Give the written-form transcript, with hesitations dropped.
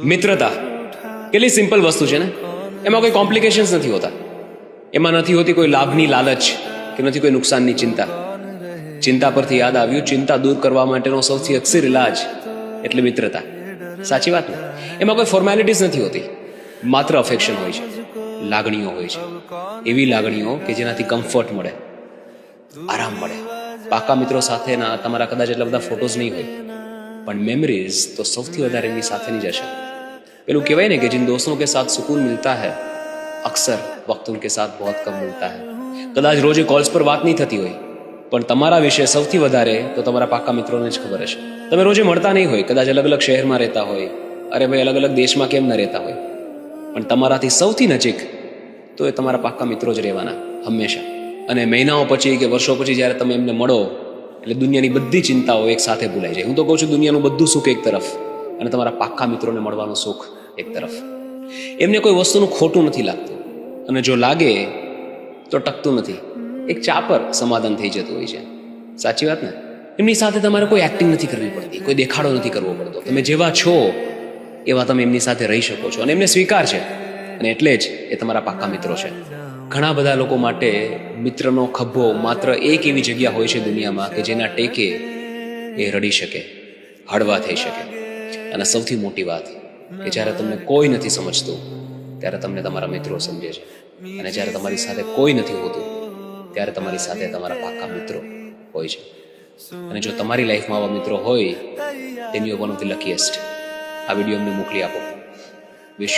મિત્રતા કેટલી સિમ્પલ વસ્તુ છે ને, એમાં કોઈ કોમ્પ્લિકેશન્સ નથી હોતા. એમાં નથી હોતી કોઈ લાભની લાલચ કે નથી કોઈ નુકસાનની ચિંતા. ચિંતા પરથી યાદ આવ્યું, ચિંતા દૂર કરવા માટેનો સૌથી અક્ષર ઇલાજ એટલે મિત્રતા. સાચી વાત ને? એમાં કોઈ ફોર્મેલિટીઝ નથી હોતી, માત્ર અફેક્શન હોય છે, લાગણીઓ હોય છે. એવી લાગણીઓ કે જેનાથી કમ્ફર્ટ મળે, આરામ મળે. પાકા મિત્રો સાથેના તમારા કદાચ એટલા બધા ફોટોઝ નહીં હોય, પણ મેમરીઝ તો સૌથી વધારે એમની સાથેની જ હશે. પેલું કહેવાય ને કે जिन दोस्तों के साथ सुकून मिलता है अक्सर वक्त उनके साथ बहुत कम मिलता है. કદાચ રોજે કોલ્સ પર વાત નહીં થતી હોય, પણ તમારા વિશે સૌથી વધારે તો તમારા પાકા મિત્રોને જ ખબર હશે. તમે રોજે મળતા નહીં હોય, કદાચ અલગ અલગ શહેરમાં રહેતા હોય, અરે ભાઈ અલગ અલગ દેશમાં કેમ ન રહેતા હોય, પણ તમારાથી સૌથી નજીક તો એ તમારા પાકા મિત્રો જ રહેવાના હંમેશા. અને મહિનાઓ પછી કે વર્ષો પછી જ્યારે તમે એમને મળો એટલે દુનિયાની બધી ચિંતાઓ એક સાથે ભૂલાઈ જાય. હું તો કહું છું, દુનિયાનું બધું સુખ એક તરફ અને તમારા પાક્કા મિત્રોને મળવાનું સુખ એક તરફ. એમને કોઈ વસ્તુનું ખોટું નથી લાગતું, અને જો લાગે તો ટકતું નથી. એક ચા પર સમાધાન થઈ જતું હોય છે. સાચી વાત ને? એમની સાથે તમારે કોઈ એક્ટિંગ નથી કરવી પડતી, કોઈ દેખાડો નથી કરવો પડતો. તમે જેવા છો એવા તમે એમની સાથે રહી શકો છો, અને એમને સ્વીકાર છે, અને એટલે જ એ તમારા પાક્કા મિત્રો છે. ઘણા બધા લોકો માટે મિત્રનો ખભ્ભો માત્ર એક એવી જગ્યા હોય છે દુનિયામાં કે જેના ટેકે એ રડી શકે, હળવા થઈ શકે. અને સૌથી મોટી વાત કે જ્યારે તમને કોઈ નથી સમજતું ત્યારે તમને તમારા મિત્રો સમજે છે, અને જ્યારે તમારી સાથે કોઈ નથી હોતું ત્યારે તમારી સાથે તમારા પાક્કા મિત્રો હોય છે. અને જો તમારી લાઈફમાં આવા મિત્રો હોય, then you are one of the luckiest. આ વિડીયો અમને મોકલી આપો.